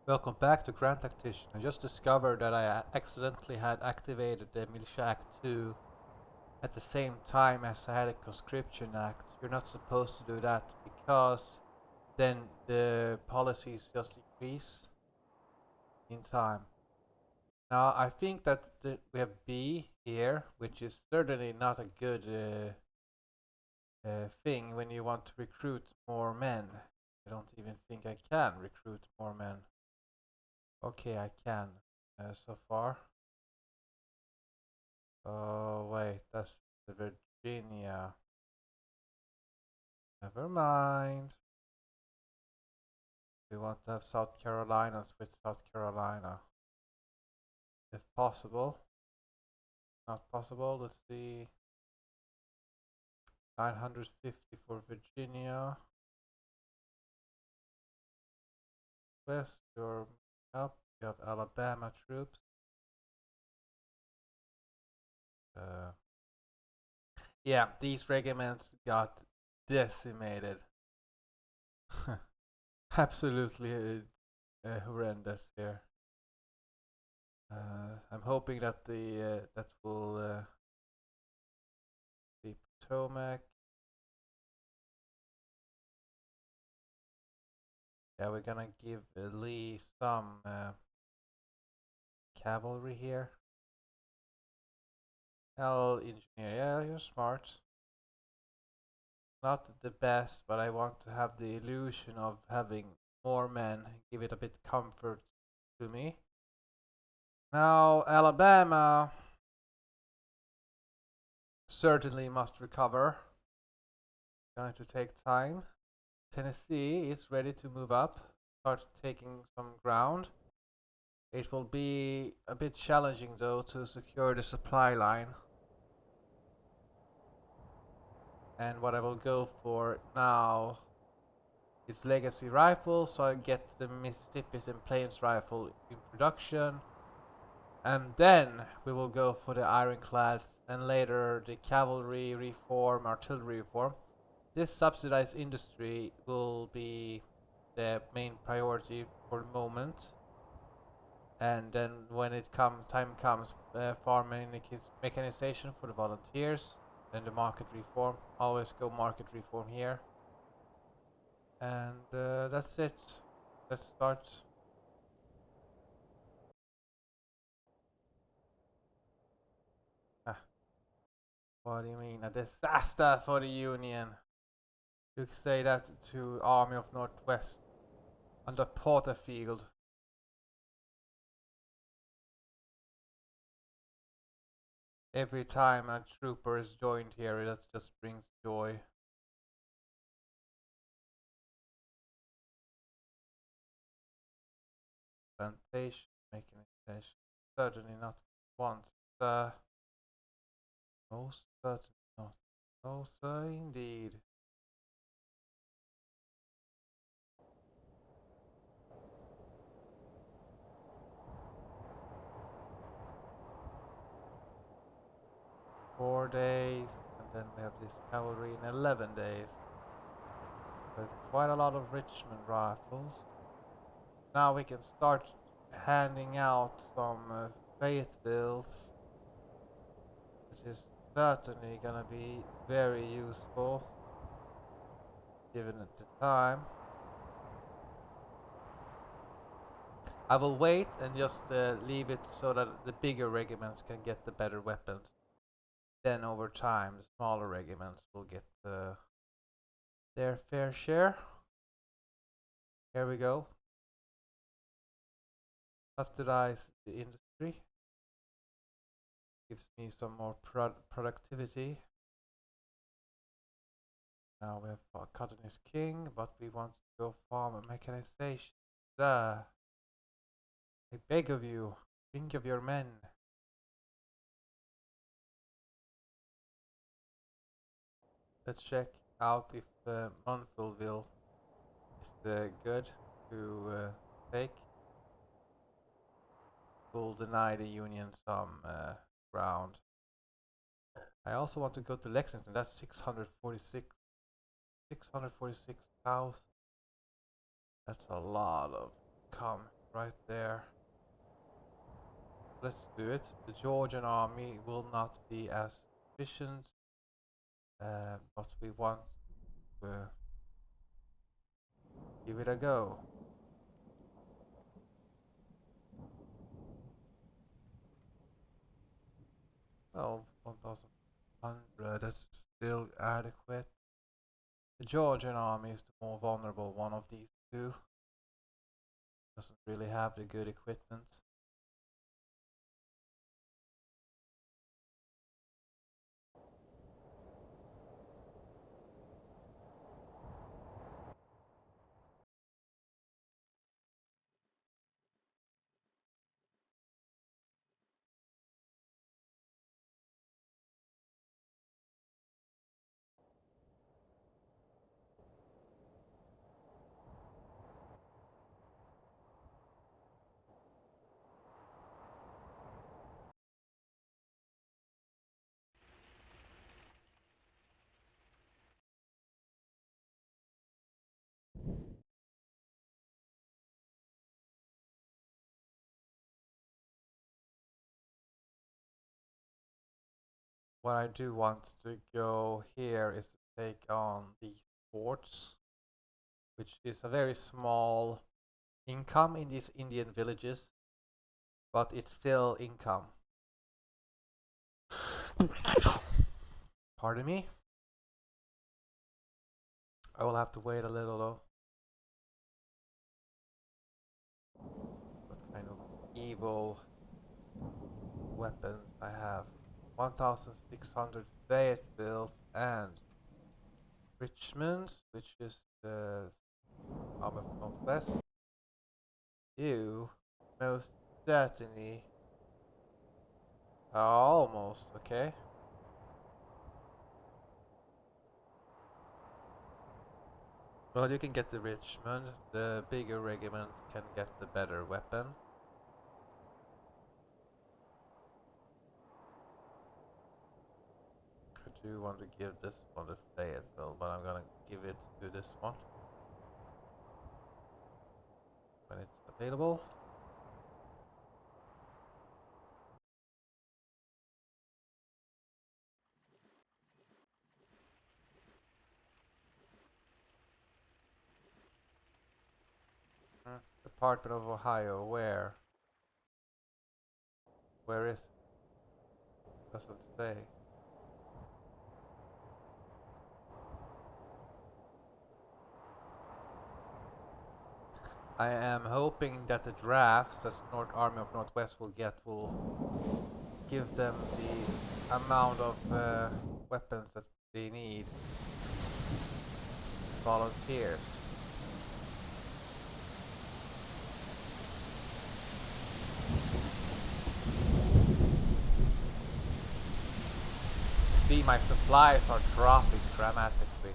Welcome back to Grand Tactician. I just discovered that I accidentally had activated the Militia Act 2 at the same time as I had a Conscription Act. You're not supposed to do that because then the policies just increase in time. Now I think that we have B here, which is certainly not a good thing when you want to recruit more men. I don't even think I can recruit more men. Okay, I can so far. Oh, wait, that's the Virginia. Never mind. We want to have South Carolina with South Carolina. If possible. Not possible. Let's see. 950 for Virginia. West, you're up. You have Alabama troops. Uh, yeah, these regiments got decimated. Absolutely horrendous here. I'm hoping that that will be Potomac. Yeah, we're gonna give Lee some cavalry here. Hell, engineer. Yeah, you're smart. Not the best, but I want to have the illusion of having more men. Give it a bit comfort to me. Now, Alabama certainly must recover. Going to take time. Tennessee is ready to move up, start taking some ground. It will be a bit challenging though to secure the supply line. And what I will go for now is legacy rifle, so I get the Mississippi's and Plains rifle in production. And then we will go for the ironclads and later the cavalry reform, artillery reform. This subsidized industry will be the main priority for the moment. And then when time comes, farm mechanization for the volunteers, then the market reform. Always go market reform here. And that's it. Let's start. Ah, what do you mean? A disaster for the Union. You could say that to Army of Northwest under Porterfield. Every time a trooper is joined here, that just brings joy. Plantation, mechanization. Certainly not once. Most certainly not. No, sir, indeed. Four days, and then we have this cavalry in 11 days. With quite a lot of Richmond rifles. Now we can start handing out some faith bills, which is certainly gonna be very useful given at the time. I will wait and just leave it so that the bigger regiments can get the better weapons. Then over time, the smaller regiments will get their fair share. Here we go. Subsidize the industry. Gives me some more productivity. Now we have cotton is king, but we want to go farm and mechanization. Sir, I beg of you, think of your men. Let's check out if Monfilville is good to take. Will deny the Union some ground. I also want to go to Lexington. That's 646,000. That's a lot of com. right there. Let's do it. The Georgian army will not be as efficient, but we want to give it a go. Well, 1,100, that's still adequate. The Georgian army is the more vulnerable one of these two. Doesn't really have the good equipment. What I do want to go here is to take on these forts, which is a very small income in these Indian villages, but it's still income. Pardon me? I will have to wait a little though. What kind of evil weapons I have? 1,600 Fayetteville's and Richmond's, which is the arm of the Northwest. You most certainly are almost okay. Well, you can get the Richmond. The bigger regiment can get the better weapon. I do want to give this one to Fayetteville, but I'm gonna give it to this one when it's available. Department of Ohio, where? Where is it? Doesn't say. I am hoping that the drafts that North Army of Northwest will get will give them the amount of weapons that they need. Volunteers. See, my supplies are dropping dramatically.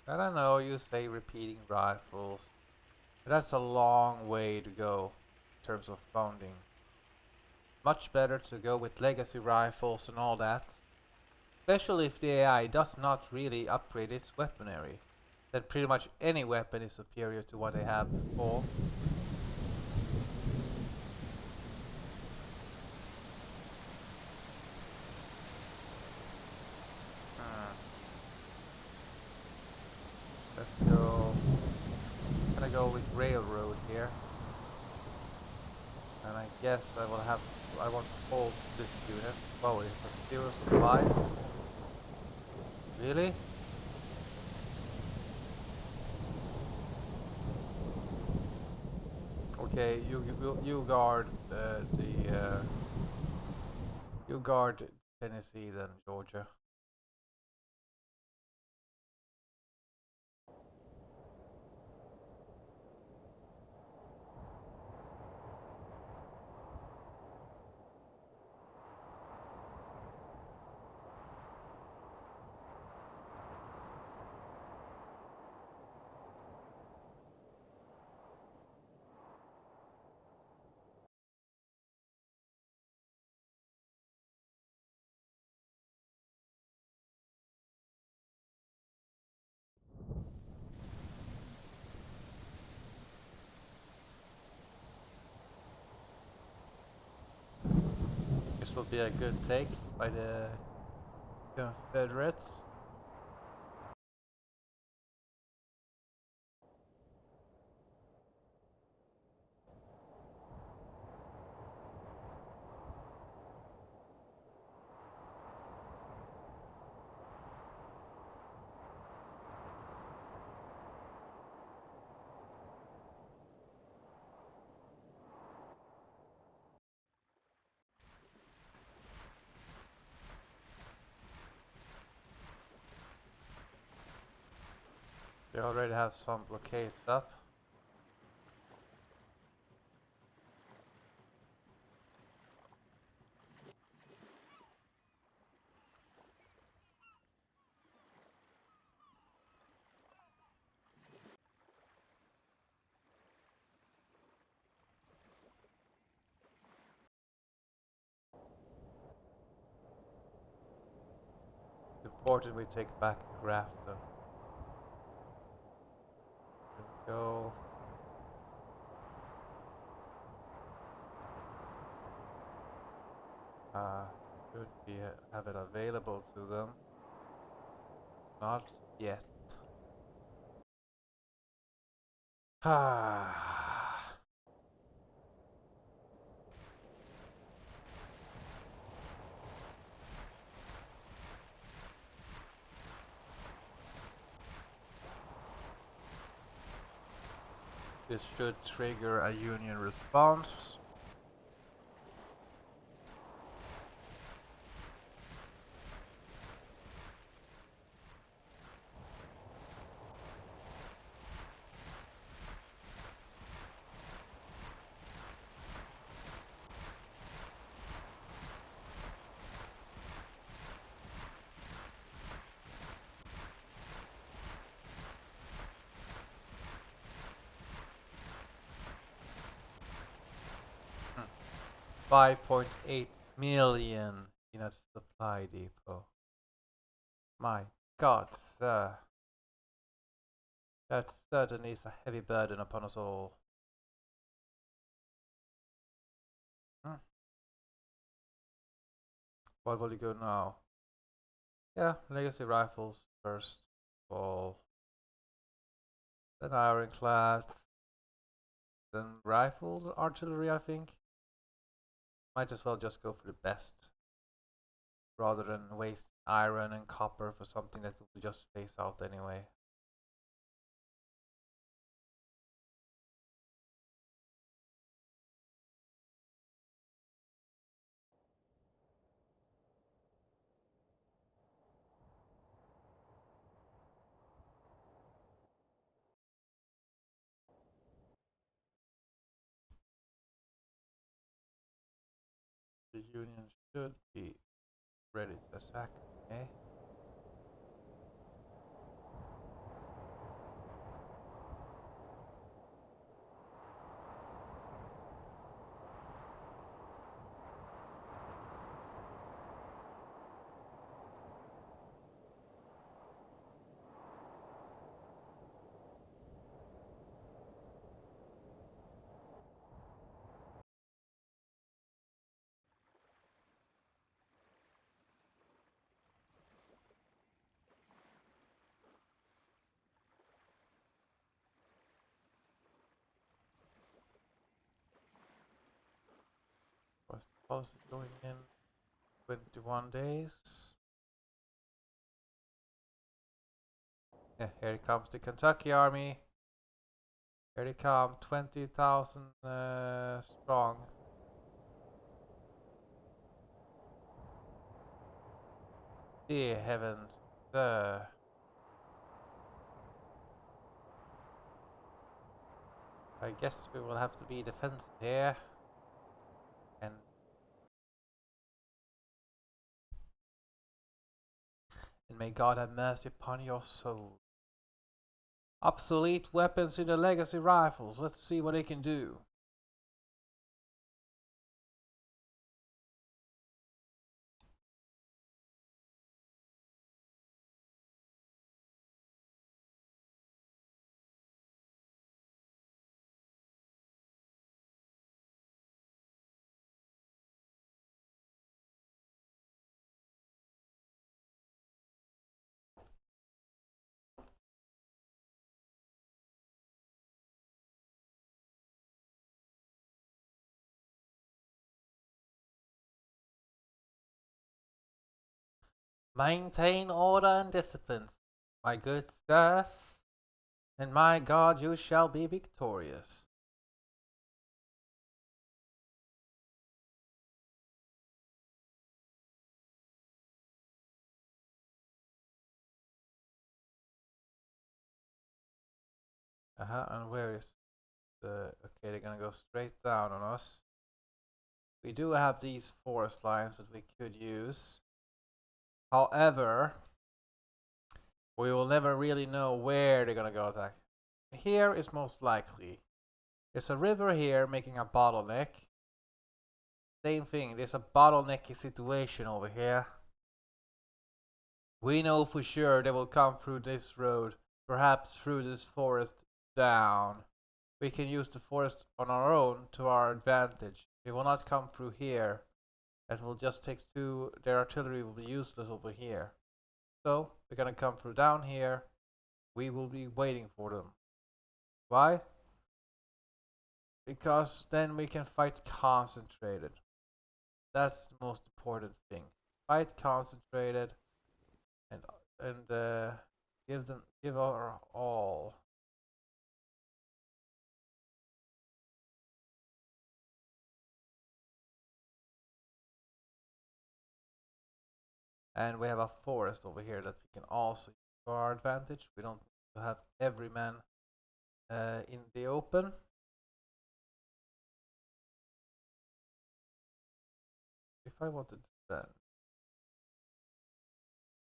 I don't know, you say repeating rifles. But that's a long way to go in terms of founding. Much better to go with legacy rifles and all that. Especially if the AI does not really upgrade its weaponry. Then pretty much any weapon is superior to what they have before. Let's go. I'm gonna go with railroad here. And I guess I will have. I want to hold this unit. Whoa, it has 0 supplies. Really? Okay, you guard you guard Tennessee then, Georgia. will be a good take by the Confederates. They already have some blockades up. Important we take back Grafton. Here we go. Should be have it available to them. Not yet. This should trigger a Union response. Hmm. 5.8 million in a supply depot. My God, sir. That certainly is a heavy burden upon us all. Hmm. Where will you go now? Yeah, legacy rifles first of all. Then ironclads. Then rifles, artillery, I think. Might as well just go for the best. Rather than waste iron and copper for something that will just phase out anyway. The Union should be ready to attack, eh? What's the policy going in 21 days? Yeah, here comes the Kentucky Army. Here they come, 20,000 strong. Dear heavens, sir. I guess we will have to be defensive here. And may God have mercy upon your soul. Obsolete weapons in the legacy rifles. Let's see what they can do. Maintain order and discipline, my good sirs, and my God, you shall be victorious. And where is the... Okay, they're gonna go straight down on us. We do have these forest lines that we could use. However, we will never really know where they're gonna go attack. Here is most likely. There's a river here making a bottleneck. Same thing, there's a bottlenecky situation over here. We know for sure they will come through this road, perhaps through this forest down. We can use the forest on our own to our advantage. They will not come through here. It will just take two. Their artillery will be useless over here. So they're gonna come through down here. We will be waiting for them. Why? Because then we can fight concentrated. That's the most important thing. Fight concentrated and give our all. And we have a forest over here that we can also use to our advantage. We don't have every man in the open. If I wanted to then,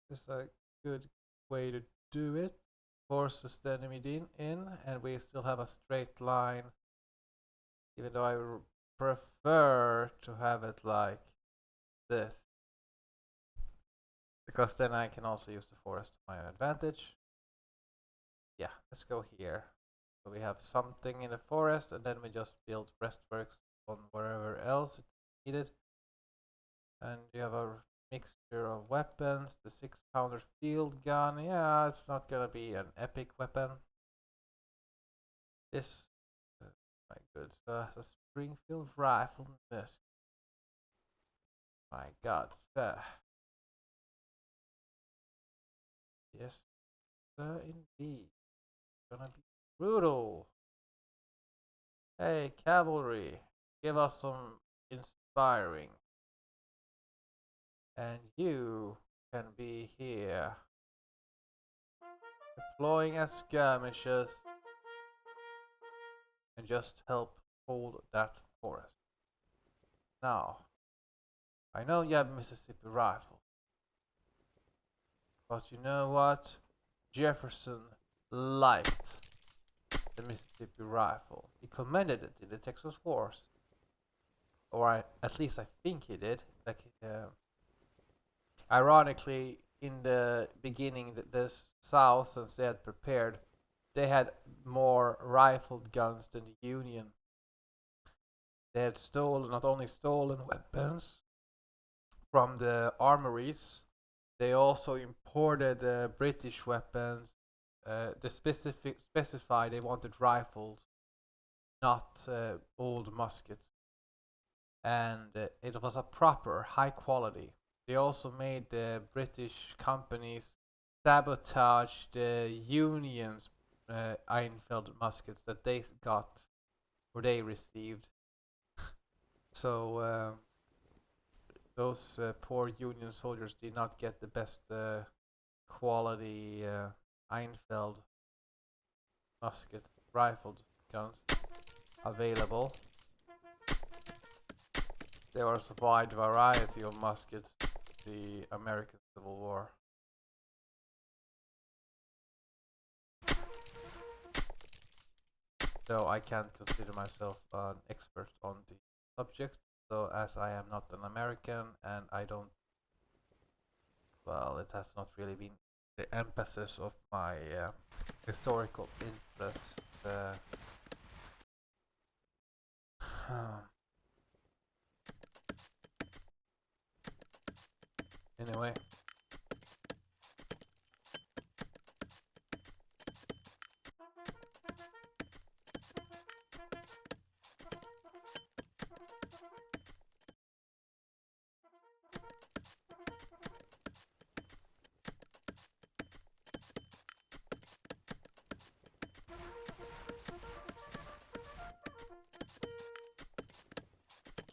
this is a good way to do it. Forces the enemy in, and we still have a straight line. Even though I prefer to have it like this, because then I can also use the forest to my advantage. Yeah, let's go here. So we have something in the forest, and then we just build breastworks on wherever else it's needed. And you have a mixture of weapons. The 6-pounder field gun, yeah, it's not gonna be an epic weapon. This, my good, a Springfield rifle. This, my God, yes, indeed, gonna be brutal. Hey, cavalry, give us some inspiring. And you can be here, deploying as skirmishers, and just help hold that forest. Now, I know you have Mississippi rifle, but you know what? Jefferson liked the Mississippi rifle. He commended it in the Texas Wars, or at least I think he did. Like, ironically, in the beginning, the South, since they had prepared, they had more rifled guns than the Union. They had stolen, not only stolen weapons from the armories, they also imported British weapons. They specify they wanted rifles, not old muskets, and it was a proper high quality. They also made the British companies sabotage the Union's Einfeld muskets that they got or they received. So those poor Union soldiers did not get the best quality Einfeld musket rifled guns available. There was a wide variety of muskets in the American Civil War. So I can't consider myself an expert on the subject, so as I am not an American and I don't, well, it has not really been the emphasis of my historical interest. Anyway.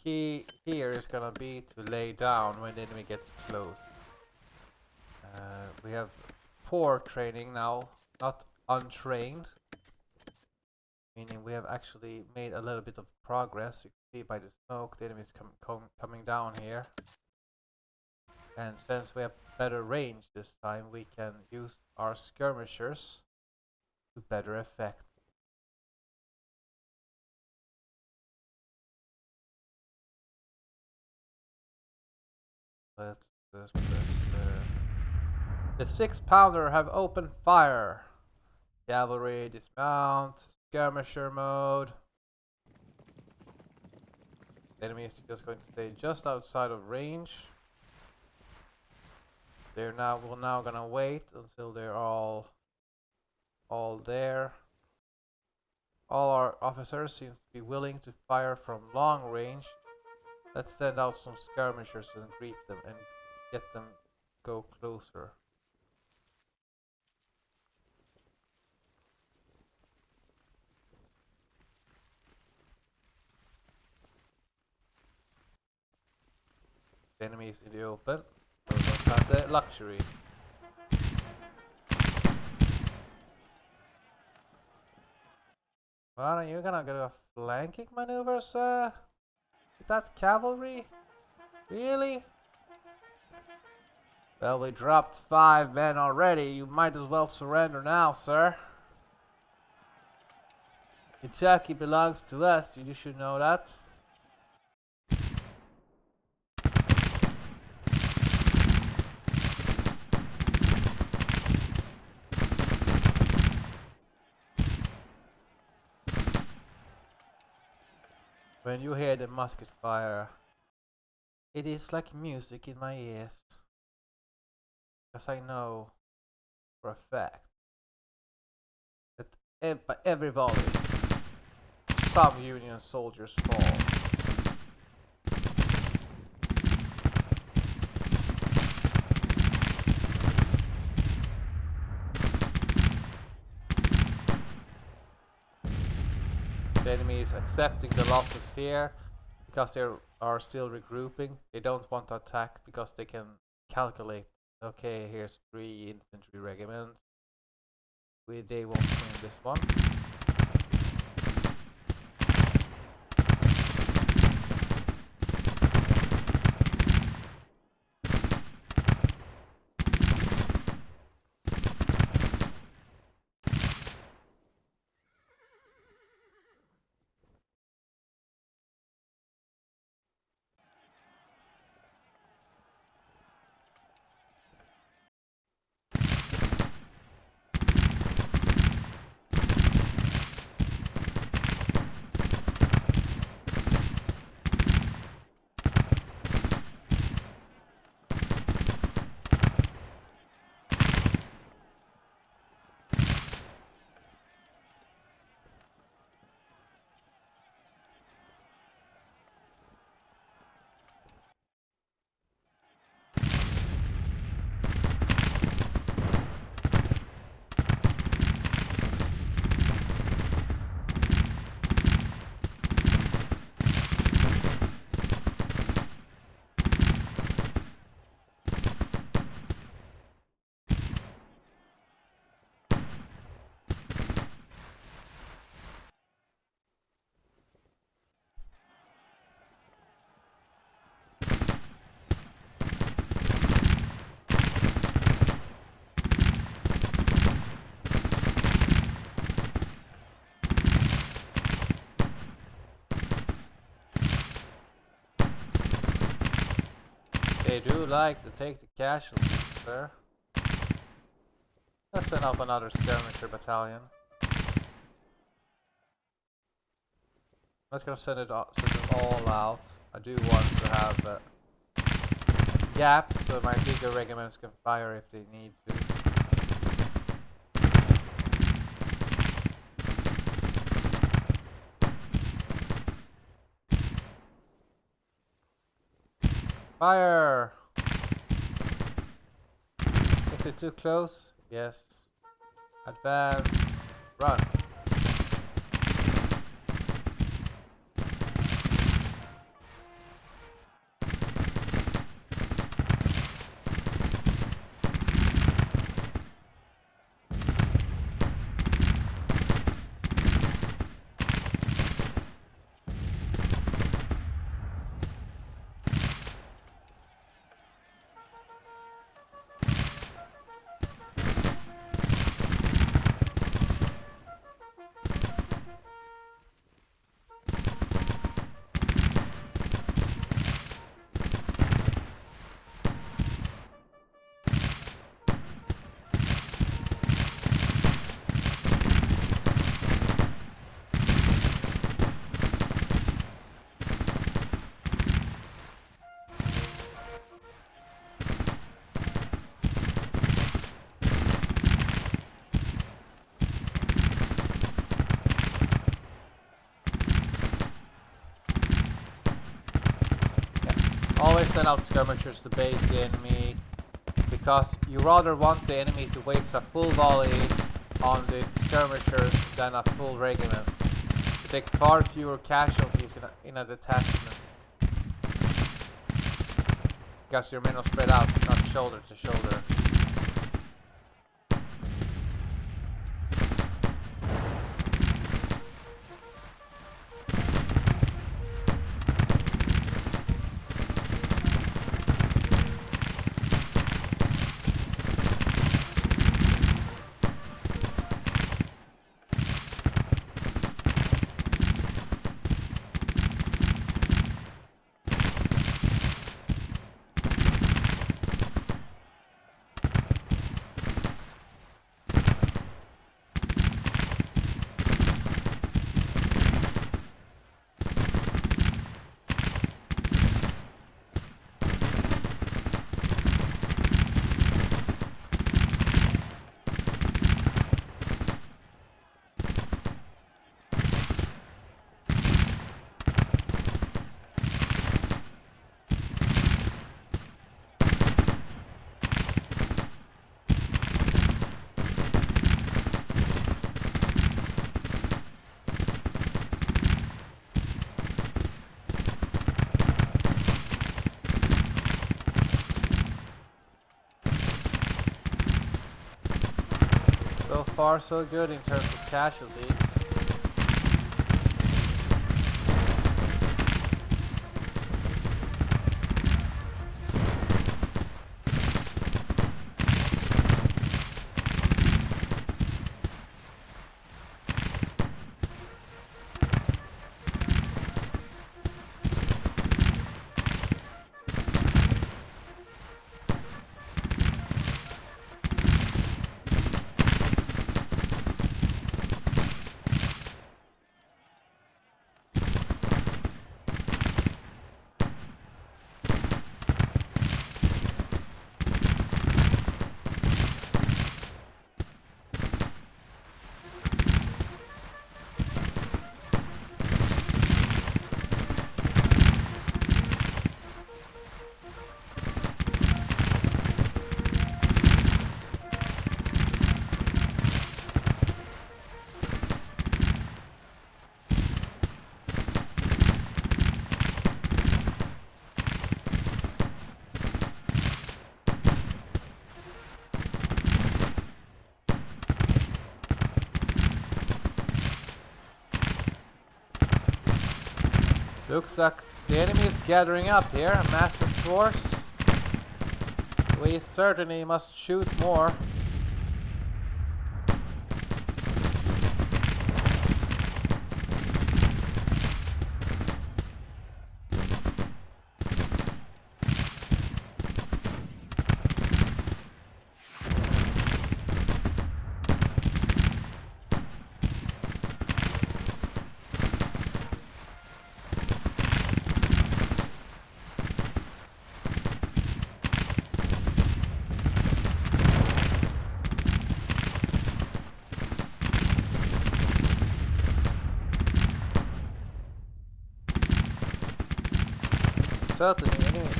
key here is gonna be to lay down when the enemy gets close. We have poor training now, not untrained. Meaning we have actually made a little bit of progress. You can see by the smoke, the enemy is coming down here. And since we have better range this time, we can use our skirmishers to better effect. Let's just press. The 6-pounder have opened fire. Cavalry dismount. Skirmisher mode. The enemy is just going to stay just outside of range. We're now gonna wait until they're all there. All our officers seem to be willing to fire from long range. Let's send out some skirmishers and greet them and get them go closer. The enemy is in the open, so we don't have the luxury. Well, are you gonna get a flanking maneuver, sir? With that cavalry? Really? Well, we dropped 5 men already. You might as well surrender now, sir. Kentucky belongs to us. You should know that. When you hear the musket fire, it is like music in my ears. Because I know for a fact that by every volley, some Union soldiers fall. The enemy is accepting the losses here because they are still regrouping. They don't want to attack because they can calculate, okay, here's 3 infantry regiments. They won't win this one. They do like to take the casualties, sir. Let's send up another skirmisher battalion. Let's go send them all out. I do want to have gaps so my bigger regiments can fire if they need to. Fire! Is it too close? Yes. Advance. Run. always send out skirmishers to bait the enemy, because you rather want the enemy to waste a full volley on the skirmishers than a full regiment. You take far fewer casualties in a detachment, because your men are spread out, not shoulder to shoulder. So far so good in terms of casualties. Looks like the enemy is gathering up here, a massive force. We certainly must shoot more.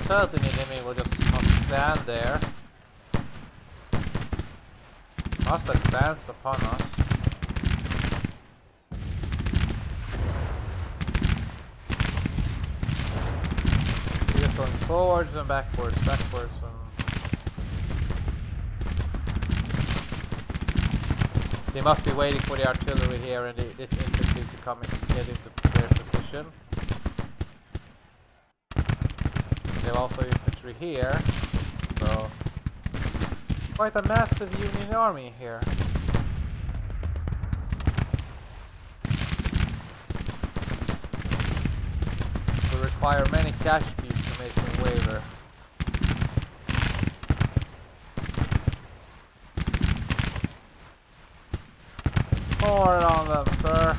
Certainly the enemy will just not stand there. Must advance upon us. We're just going forwards and backwards, They must be waiting for the artillery here and this infantry to come and get into their position. They have also infantry here, so quite a massive Union army here. Will require many casualties to make them waver. More on them, sir.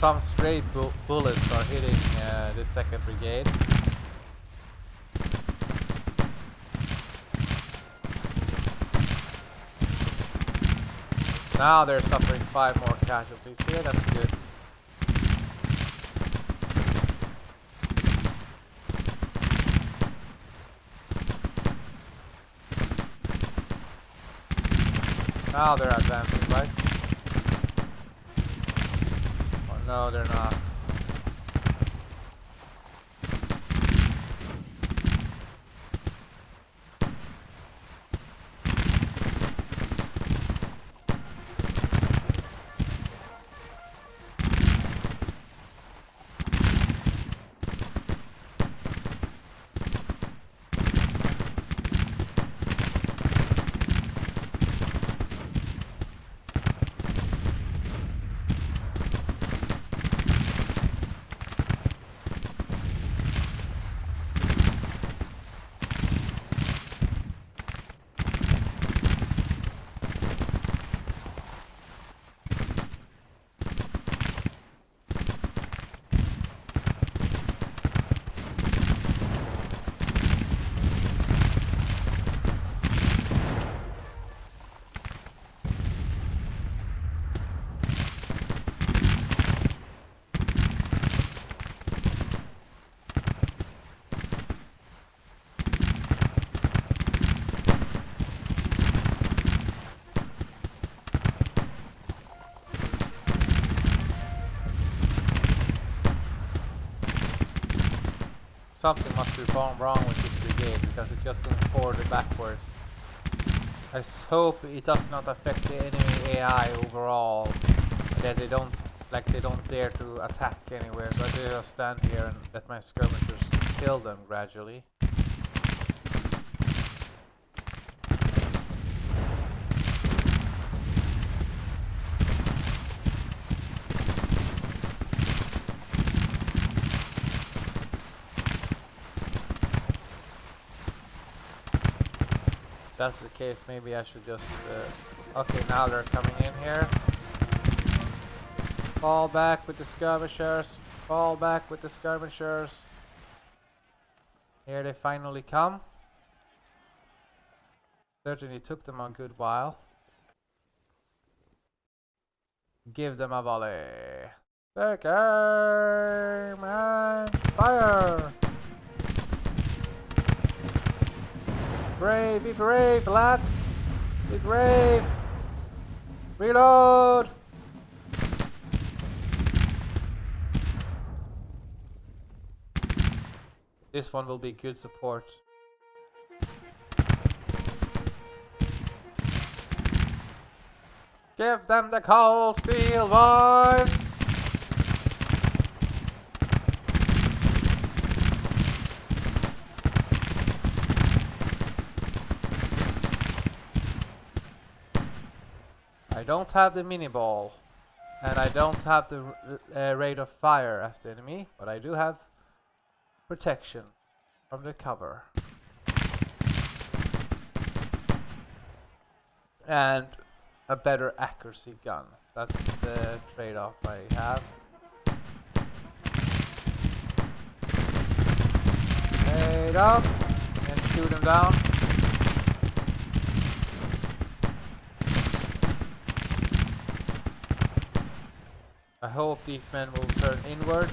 Some stray bullets are hitting the 2nd Brigade. Now they're suffering 5 more casualties here, that's good. Now they're advancing, right? Oh no, they're not. Something must be wrong with this brigade because it's just going forward and backwards. I hope it does not affect the enemy AI overall, that they don't dare to attack anywhere. So I just stand here and let my skirmishers kill them gradually. If that's the case, maybe I should just okay, now they're coming in here. Fall back with the skirmishers. Fall back with the skirmishers. Here they finally come. Certainly took them a good while. Give them a volley. Take aim and fire! Brave, be brave, lads! Be brave! Reload! This one will be good support. Give them the cold steel voice! I don't have the mini ball, and I don't have the rate of fire as the enemy, but I do have protection from the cover. And a better accuracy gun. That's the trade-off I have. Head up and shoot him down. I hope these men will turn inwards.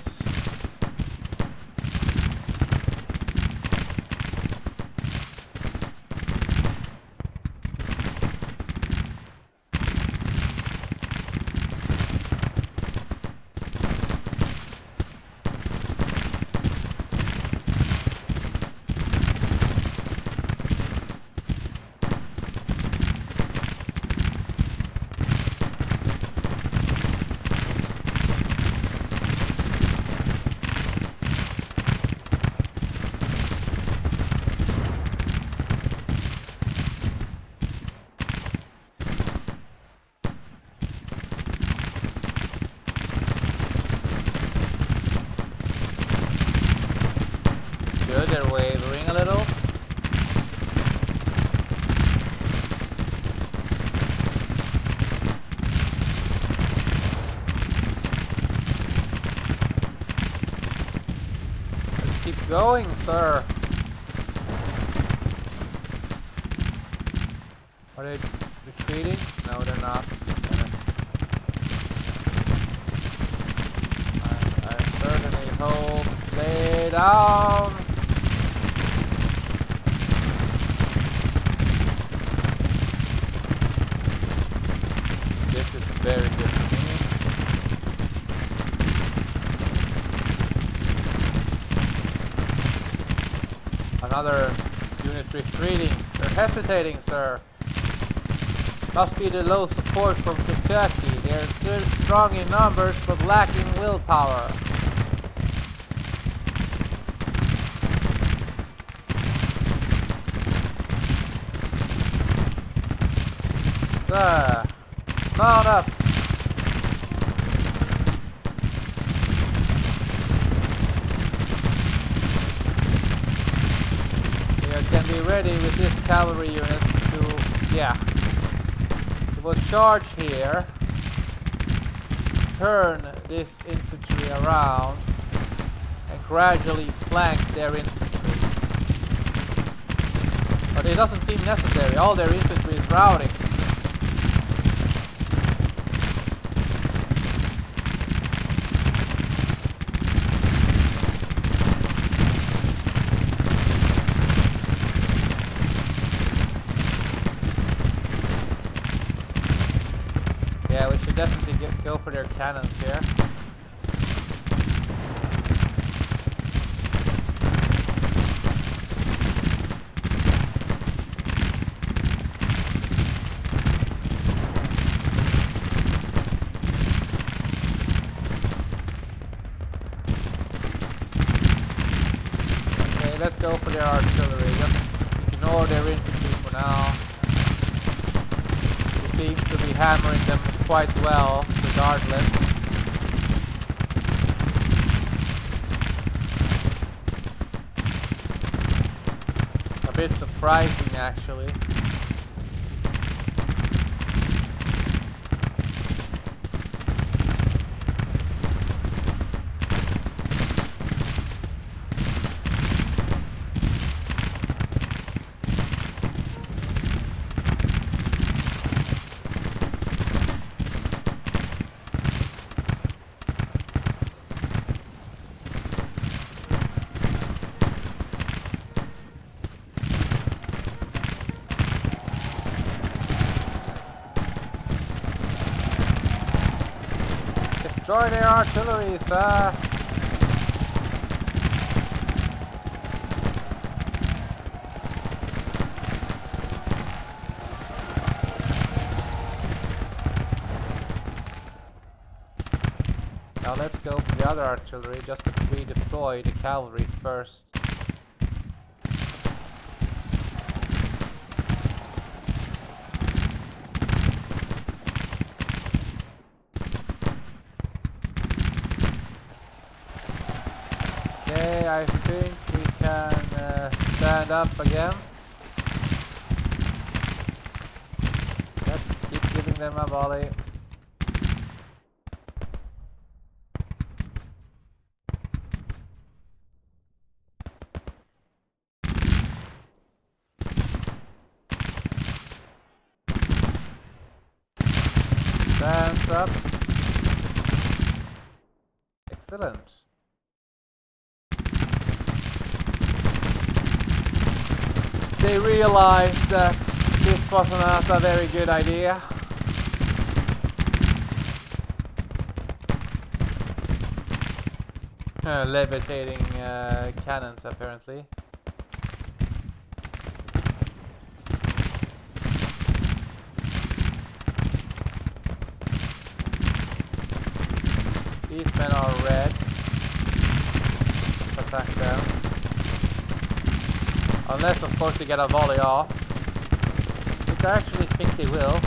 Good, they're wavering a little. Let's keep going, sir. Are they retreating? No, they're not. hold. Lay down. This is very good for me. Another unit retreating. They're hesitating, sir. Must be the low support from Kentucky. They're still strong in numbers but lacking willpower. Sir, mount up. You can be ready with this cavalry unit to, yeah. It will charge here, turn this infantry around, and gradually flank their infantry. But it doesn't seem necessary, all their infantry is routing. Yeah, we should definitely go for their cannons here. Okay, let's go for their artillery. Just ignore their infantry for now. We seem to be hammering them quite well, regardless. A bit surprising, actually. Destroy their artillery, sir! Now let's go for the other artillery, just to redeploy the cavalry first. Okay, I think we can stand up again. Let's keep giving them a volley. Stands up. Excellent. They realized that this was not a very good idea. Levitating cannons, apparently. These men are red. Let's attack them. Unless, of course, they get a volley off. Which I actually think they will.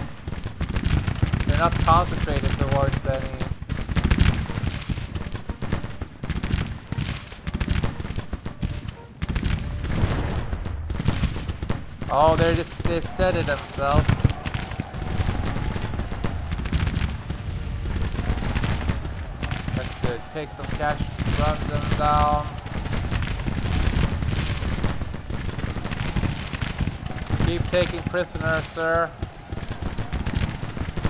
They're not concentrated towards any... Oh, they said it themselves. That's good. Take some cash, run them down. Keep taking prisoners, sir.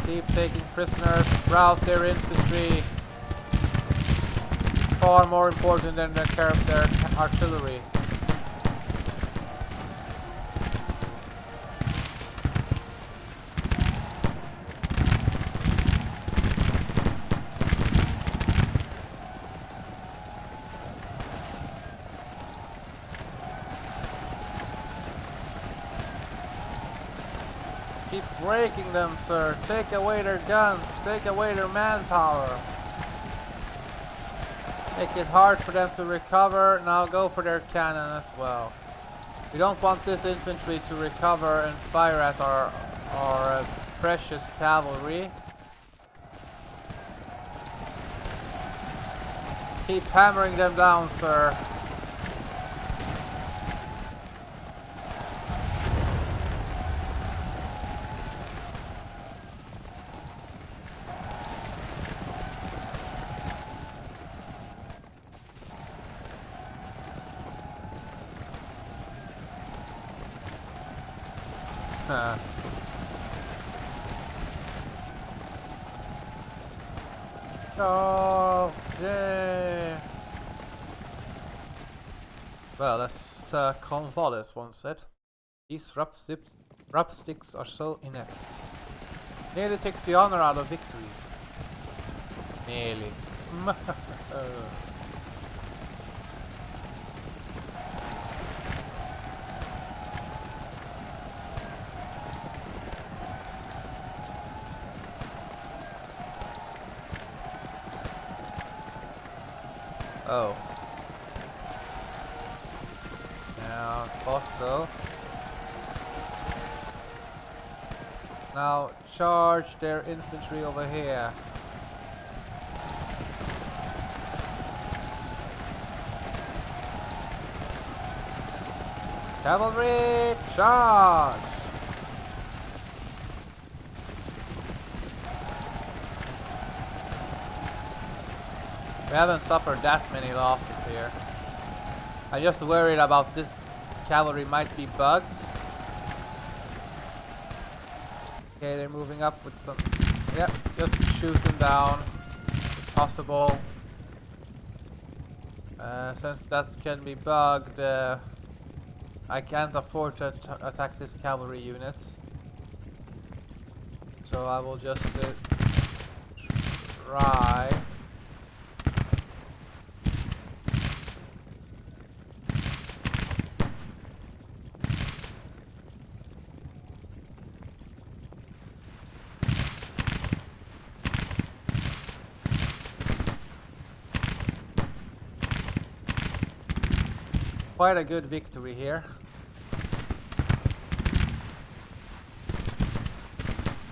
Keep taking prisoners. Rout their infantry. far more important than their artillery. Keep breaking them, sir. Take away their guns. Take away their manpower. Make it hard for them to recover. Now go for their cannon as well. We don't want this infantry to recover and fire at our precious cavalry. Keep hammering them down, sir. Oh, yeah. Well, as Cornwallis once said, these rupsticks are so inept. Nearly takes the honor out of victory. Nearly. Oh. Yeah, thought so. Now charge their infantry over here. Cavalry, charge! We haven't suffered that many losses here. I'm just worried about this cavalry might be bugged. Okay, they're moving up with some... Yep, just shoot them down if possible. Since that can be bugged, I can't afford to attack this cavalry unit. So I will just try. Quite a good victory here.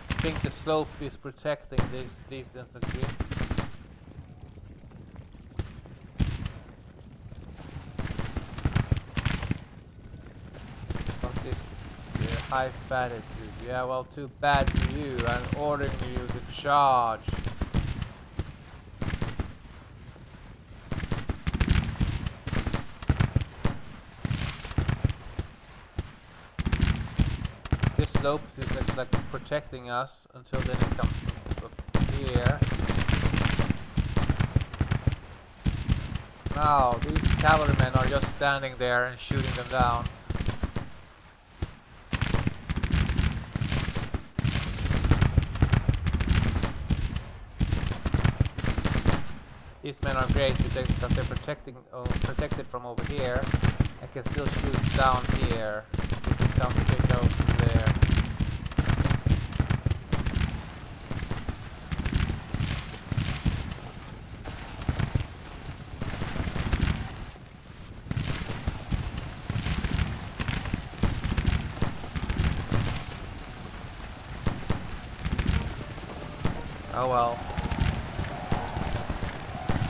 I think the slope is protecting these infantry. But this high fatitude. Yeah, well, too bad for you. I'm ordering you to charge. This slope is like protecting us until then it comes up here. Now these cavalrymen are just standing there and shooting them down. These men are great because they're protected from over here. I can still shoot down here. If it comes take out from there. Oh well.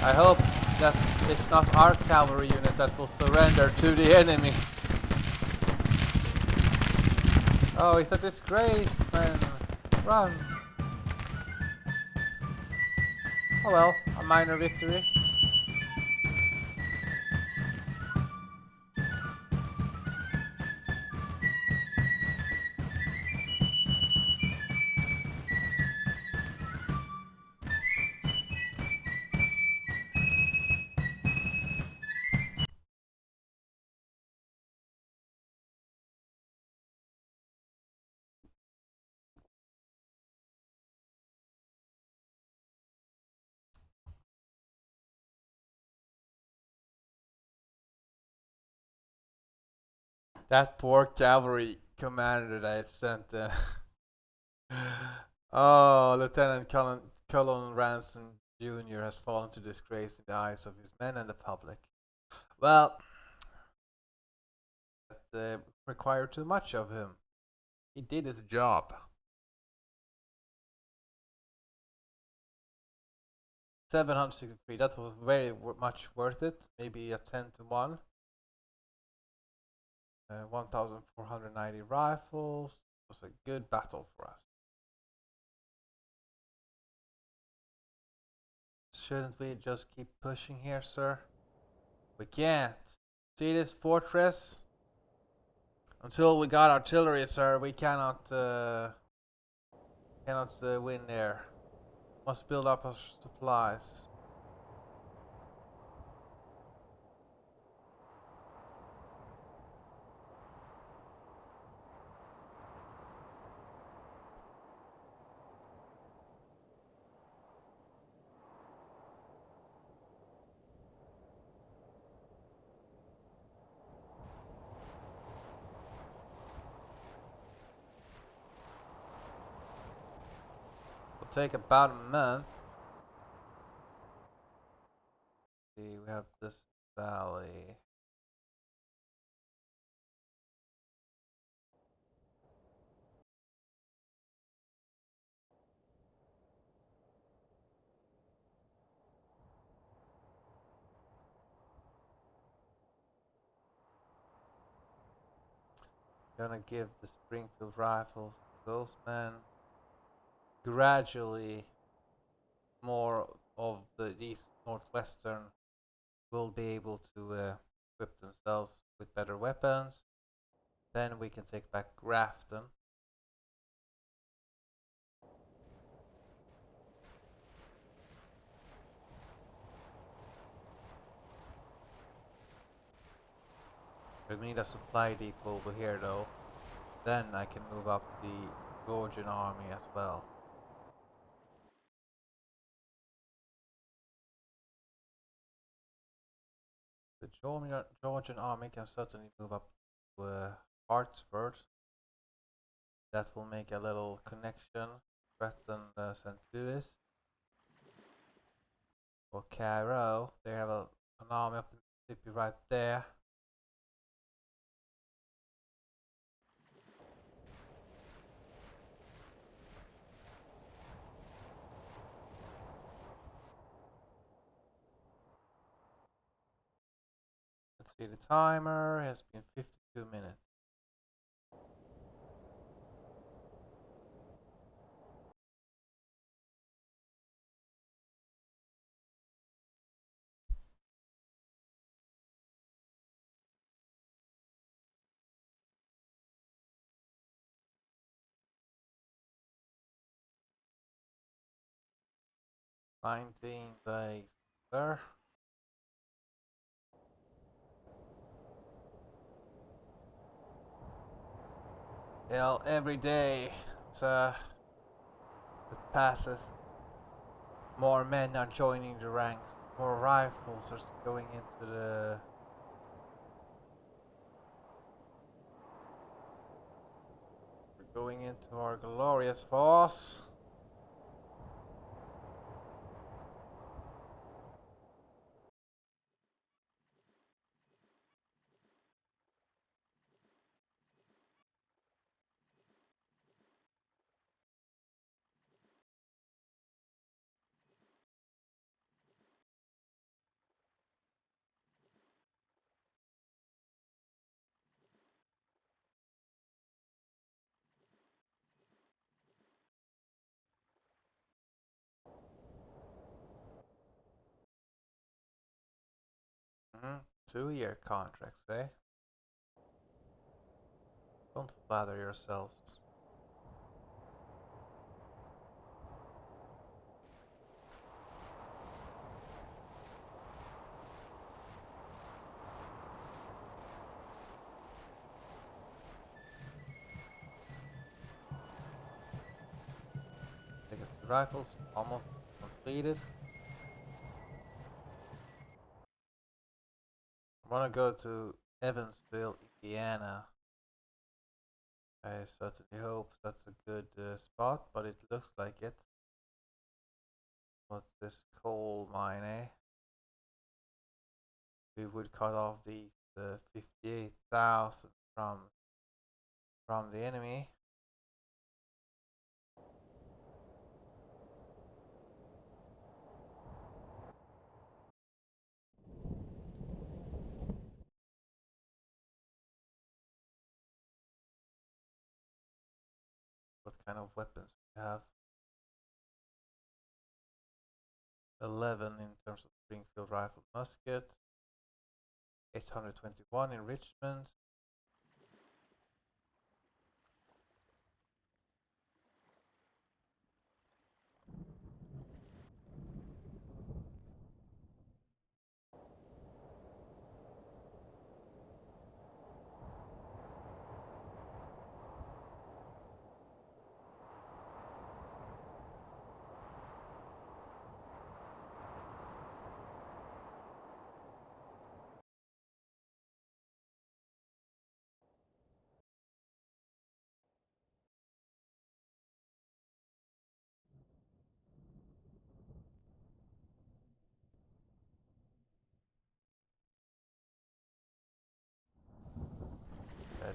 I hope that it's not our cavalry unit that will surrender to the enemy. Oh, it's a disgrace, man. Run. Oh well, a minor victory. That poor cavalry commander that I sent. Oh, Colonel Ransom Jr. has fallen to disgrace in the eyes of his men and the public. Well, that required too much of him. He did his job. 763. That was very much worth it. Maybe a 10-1. 1,490 rifles. It was a good battle for us. Shouldn't we just keep pushing here, sir? We can't. See this fortress? Until we got artillery, sir, we cannot win there. Must build up our supplies. It'll take about a month. See, we have this valley. Gonna give the Springfield rifles to those men. Gradually, more of these northwestern will be able to equip themselves with better weapons. Then we can take back Grafton. We need a supply depot over here though. Then I can move up the Georgian army as well. The Georgian army can certainly move up to Hartsford. That will make a little connection. Threaten St. Louis. Or Cairo. They have an army of the Mississippi right there. Let's see, the timer has been 52 minutes. Nineteen days there. Well, every day that passes, more men are joining the ranks. More rifles are going into the. We're going into our glorious force. Mm-hmm. 2-year contracts, eh? Don't flatter yourselves. Legacy rifles almost completed. I want to go to Evansville, Indiana. I certainly hope that's a good spot, but it looks like it. What's this coal mine, eh? We would cut off these 58,000 from the enemy. What kind of weapons we have? 11 in terms of Springfield rifle musket. 821 enrichment.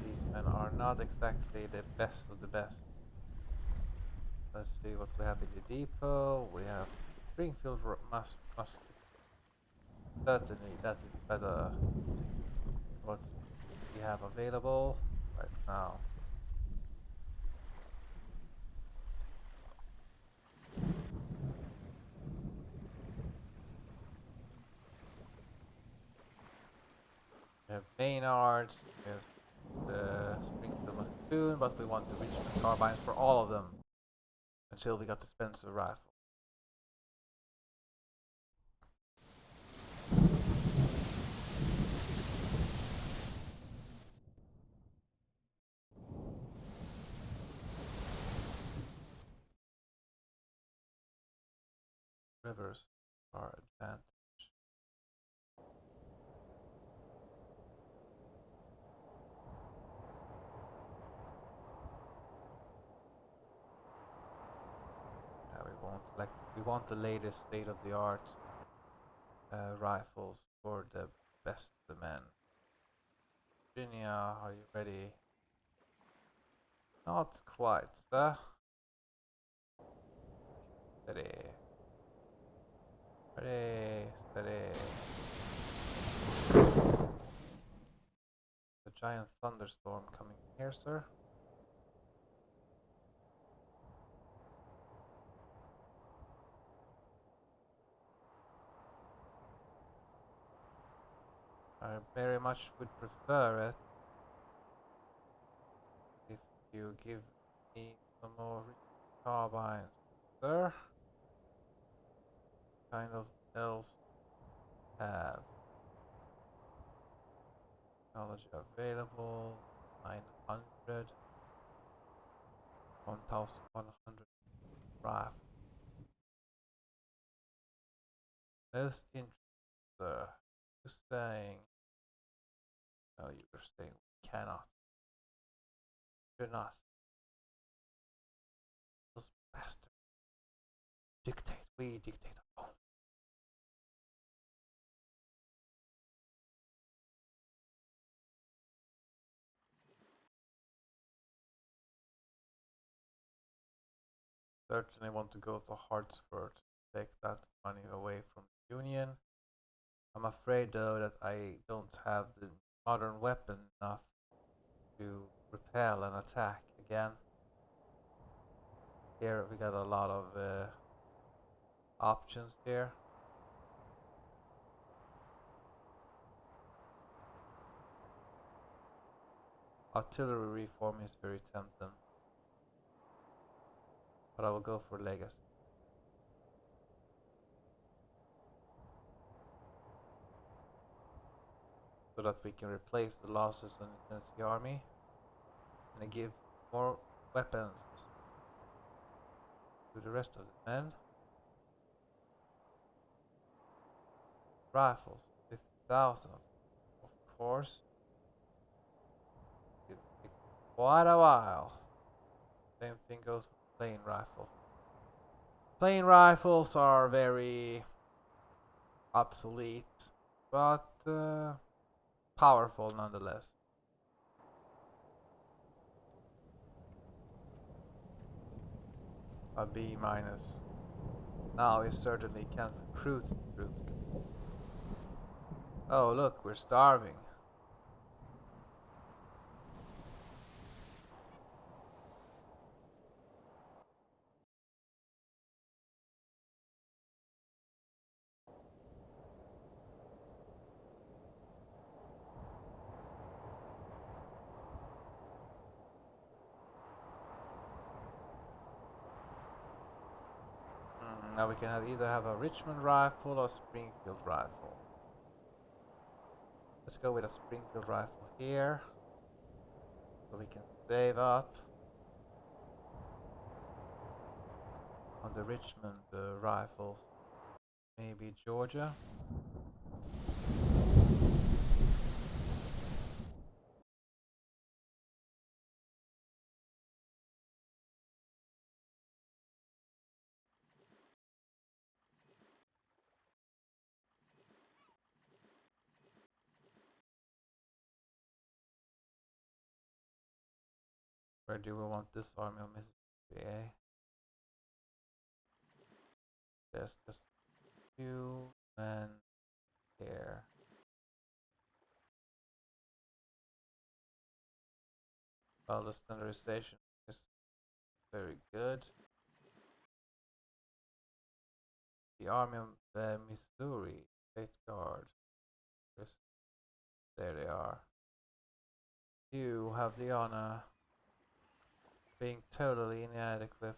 These men are not exactly the best of the best. Let's see what we have in the depot. We have Springfield musket. Certainly, that is better. What we have available right now. We have Maynards. We have the Springfield Musketeer, but we want the Richmond carbines for all of them until we got the Spencer rifle. Rivers are advantage. Yeah, we want the latest state-of-the-art rifles for the best of the men. Virginia, are you ready? Not quite, sir. Steady. Ready, steady. A giant thunderstorm coming here, sir. I very much would prefer it if you give me some more carbines, sir. Kind of else have technology available. 900, 1100 rifle. Most interesting, sir. You're saying, no, you're saying we cannot. You're not. Those bastards dictate. We dictate alone. Certainly want to go to Hartsford, take that money away from the Union. I'm afraid though that I don't have the modern weapon enough to repel an attack again. Here we got a lot of options here. Artillery reform is very tempting, but I will go for legacy. So that we can replace the losses on the Tennessee Army and give more weapons to the rest of the men. Rifles, 50,000 of course. quite a while. Same thing goes for plain rifle. Plain rifles are very obsolete, but powerful nonetheless. A B minus. Now we certainly can't recruit troops. Oh look, we're starving. Now we can either have a Richmond rifle or Springfield rifle. Let's go with a Springfield rifle here, so we can save up on the Richmond rifles. Maybe Georgia. Where do we want this army of Mississippi? Eh? There's just two men here. Well, the standardization is very good. The army of Missouri, State Guard. There they are. You have the honor of being totally inadequate.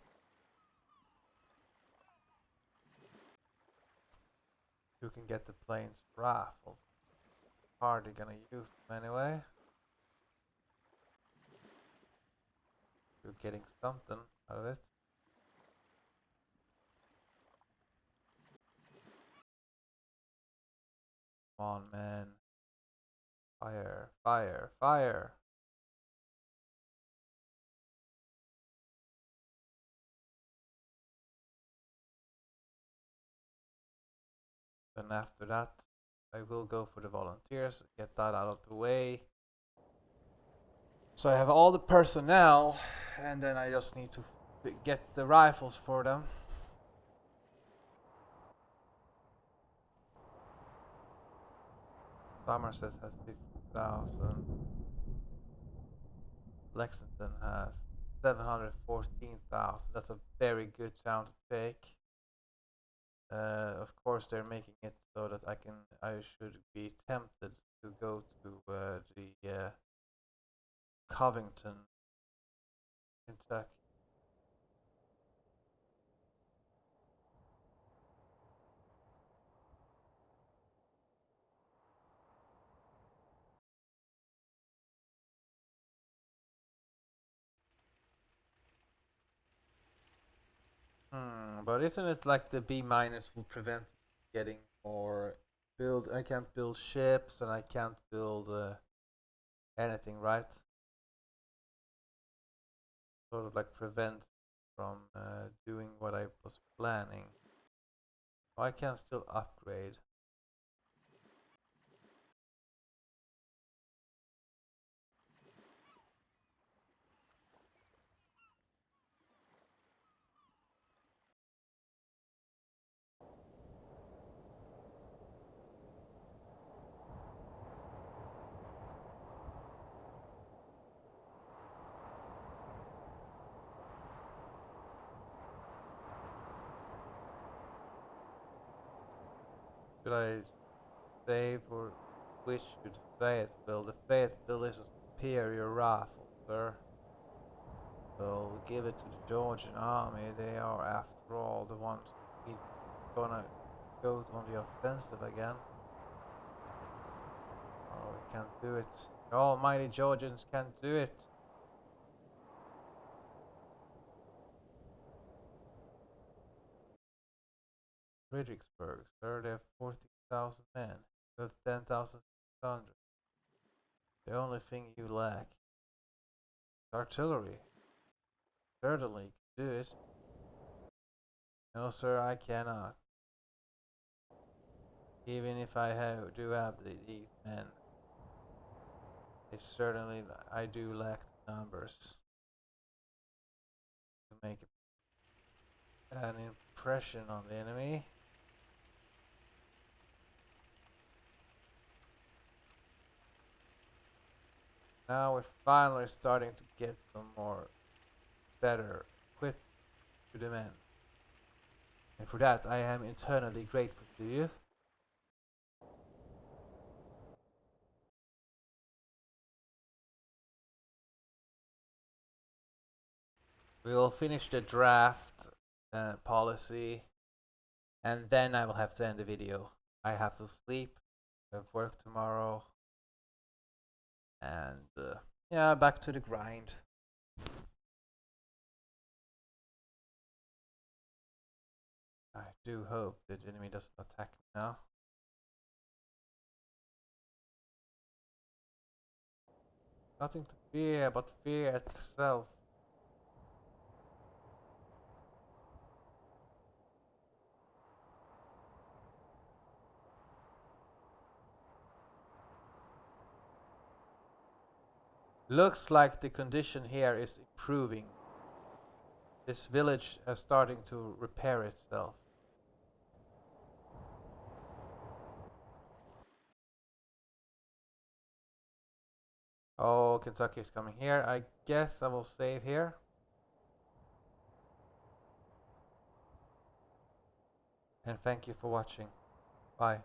You can get the planes rifles. Hardly gonna use them anyway. You're getting something out of it. Come on, man. Fire, fire, fire. Then after that, I will go for the volunteers, get that out of the way. So I have all the personnel, and then I just need to get the rifles for them. Somerset has 50,000. Lexington has 714,000. That's a very good town to take. Of course, they're making it so that I should be tempted to go to the Covington, Kentucky. But isn't it like the B minus will prevent getting more build? I can't build ships and I can't build anything, right? Sort of like prevents from doing what I was planning. Oh, I can still upgrade. Should I save or which should Fayetteville? The Fayetteville is a superior rifle, sir. So give it to the Georgian army. They are, after all, the ones who gonna go on the offensive again. Oh, we can't do it. The almighty Georgians can't do it. Fredericksburg, sir, they have 40,000 men. You have 10,600. The only thing you lack artillery. Certainly can do it. No, sir, I cannot. Even if do have these men, it's certainly I do lack the numbers to make an impression on the enemy. Now we're finally starting to get some more better equipped to the men. And for that I am eternally grateful to you. We will finish the draft policy and then I will have to end the video. I have to sleep, I have work tomorrow, and yeah, back to the grind. I do hope the enemy doesn't attack me now. Nothing to fear but fear itself. Looks like the condition here is improving. This village is starting to repair itself. Oh, Kentucky is coming here. I guess I will save here. And thank you for watching. Bye.